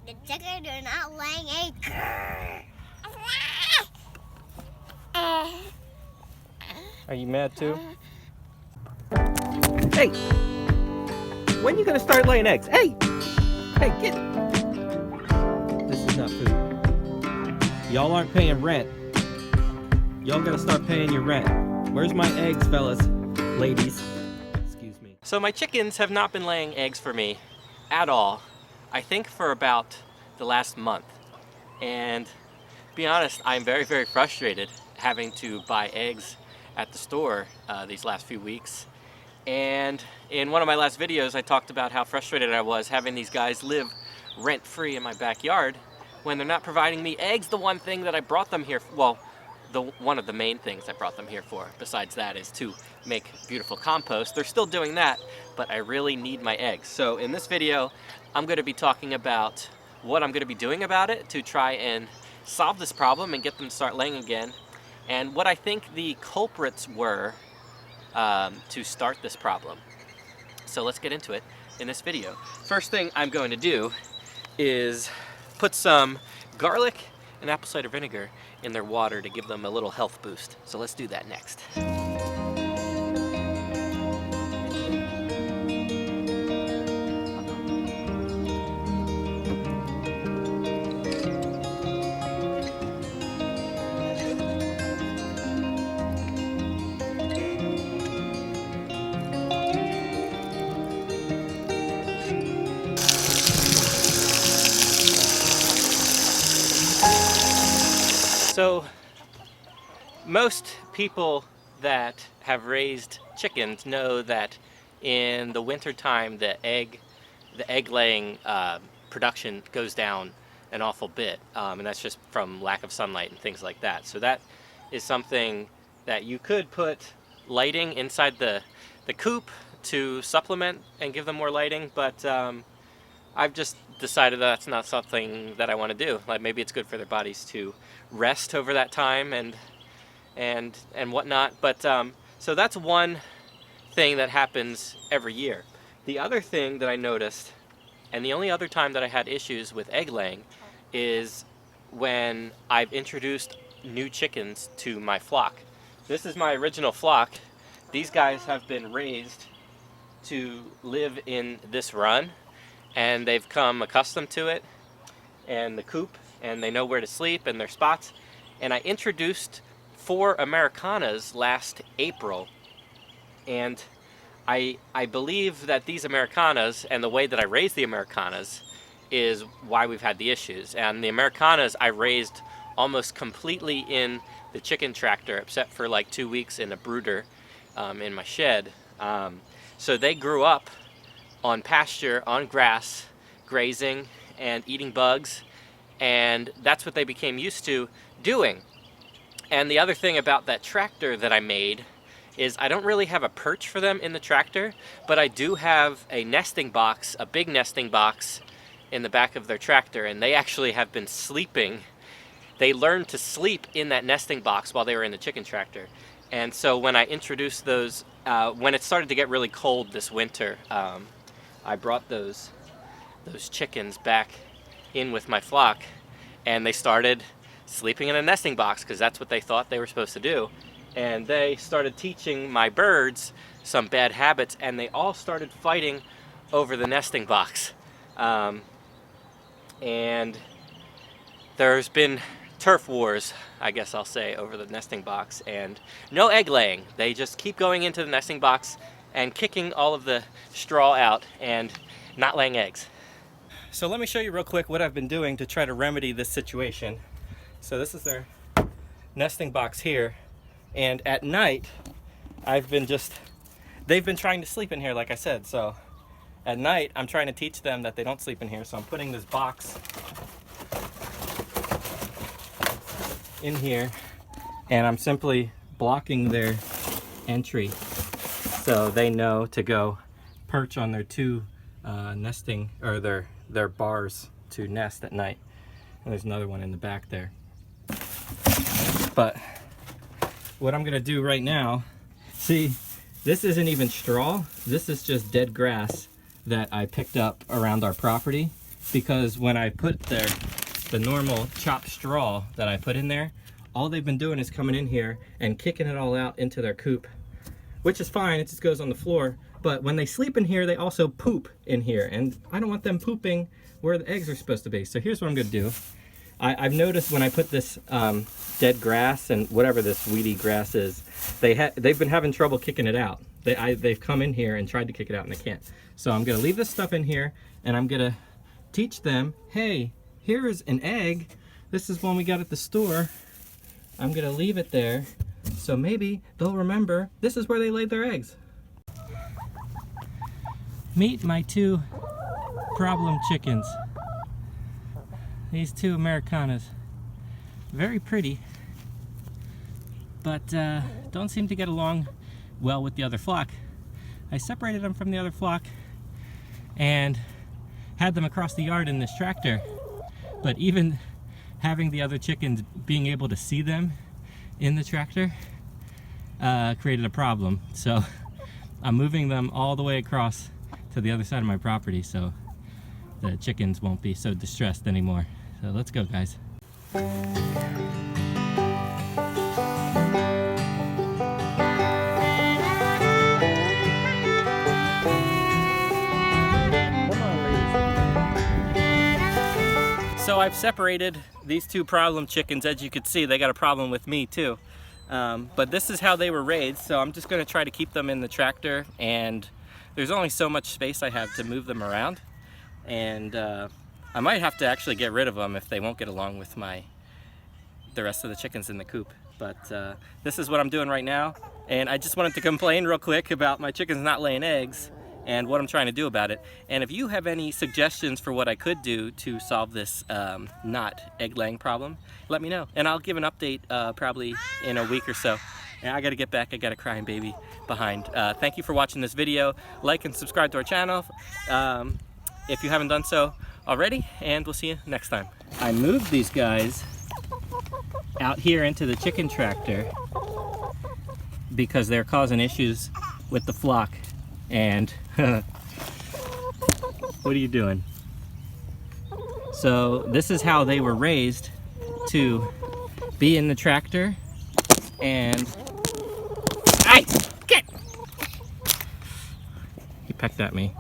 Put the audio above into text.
The chickens are not laying eggs. Are you mad too? Hey! When are you gonna start laying eggs? Hey! Hey, get it! This is not food. Y'all aren't paying rent. Y'all gotta start paying your rent. Where's my eggs, fellas? Ladies. Excuse me. So my chickens have not been laying eggs for me at all. I think for about the last month. And to be honest, I'm very, very frustrated having to buy eggs at the store these last few weeks. And in one of my last videos, I talked about how frustrated I was having these guys live rent-free in my backyard when they're not providing me eggs, the one thing that I brought them here for. Well, one of the main things I brought them here for, besides that, is to make beautiful compost. They're still doing that, but I really need my eggs. So in this video, I'm going to be talking about what I'm going to be doing about it to try and solve this problem and get them to start laying again, and what I think the culprits were to start this problem. So let's get into it in this video. First thing I'm going to do is put some garlic and apple cider vinegar in their water to give them a little health boost. So let's do that next. So most people that have raised chickens know that in the winter time the egg laying production goes down an awful bit, and that's just from lack of sunlight and things like that. So that is something that you could put lighting inside the coop to supplement and give them more lighting, but I've just decided that's not something that I want to do. Like, maybe it's good for their bodies to rest over that time and whatnot. But so that's one thing that happens every year. The other thing that I noticed, and the only other time that I had issues with egg laying, is when I've introduced new chickens to my flock. This is my original flock. These guys have been raised to live in this run, and they've come accustomed to it and the coop, and they know where to sleep and their spots. And I introduced 4 Americanas last April, and I believe that these Americanas and the way that I raised the Americanas is why we've had the issues. And the Americanas I raised almost completely in the chicken tractor, except for like 2 weeks in a brooder in my shed. So they grew up on pasture, on grass, grazing and eating bugs, and that's what they became used to doing. And the other thing about that tractor that I made is I don't really have a perch for them in the tractor, but I do have a nesting box, a big nesting box in the back of their tractor, and they actually have been sleeping. They learned to sleep in that nesting box while they were in the chicken tractor. And so when I introduced those, when it started to get really cold this winter, I brought those chickens back in with my flock, and they started sleeping in a nesting box because that's what they thought they were supposed to do. And they started teaching my birds some bad habits, and they all started fighting over the nesting box. And there's been turf wars, I guess I'll say, over the nesting box, and no egg laying. They just keep going into the nesting box and kicking all of the straw out and not laying eggs. So let me show you real quick what I've been doing to try to remedy this situation. So this is their nesting box here, and at night they've been trying to sleep in here, like I said. So at night I'm trying to teach them that they don't sleep in here, so I'm putting this box in here, and I'm simply blocking their entry so they know to go perch on their 2 nesting, or their bars to nest at night. And there's another one in the back there. But what I'm gonna do right now, see, this isn't even straw, this is just dead grass that I picked up around our property, because when I put the normal chopped straw that I put in there, all they've been doing is coming in here and kicking it all out into their coop, which is fine, it just goes on the floor. But when they sleep in here, they also poop in here, and I don't want them pooping where the eggs are supposed to be. So here's what I'm gonna do. I've noticed when I put this dead grass and whatever this weedy grass is, they've been having trouble kicking it out. They've come in here and tried to kick it out and they can't. So I'm gonna leave this stuff in here and I'm gonna teach them, hey, here is an egg. This is one we got at the store. I'm gonna leave it there so maybe they'll remember this is where they laid their eggs. Meet my two problem chickens. These two Americanas. Very pretty, but don't seem to get along well with the other flock. I separated them from the other flock and had them across the yard in this tractor, but even having the other chickens being able to see them in the tractor created a problem. So I'm moving them all the way across to the other side of my property so the chickens won't be so distressed anymore. So let's go, guys. So I've separated these two problem chickens. As you can see, they got a problem with me too. But this is how they were raised, so I'm just going to try to keep them in the tractor, and there's only so much space I have to move them around, and I might have to actually get rid of them if they won't get along with the rest of the chickens in the coop. But this is what I'm doing right now, and I just wanted to complain real quick about my chickens not laying eggs and what I'm trying to do about it. And if you have any suggestions for what I could do to solve this not egg laying problem, let me know, and I'll give an update probably in a week or so. And I gotta get back, I got a crying baby behind. Thank you for watching this video. Like and subscribe to our channel if you haven't done so already, and we'll see you next time. I moved these guys out here into the chicken tractor because they're causing issues with the flock. And what are you doing? So this is how they were raised, to be in the tractor and get. He pecked at me.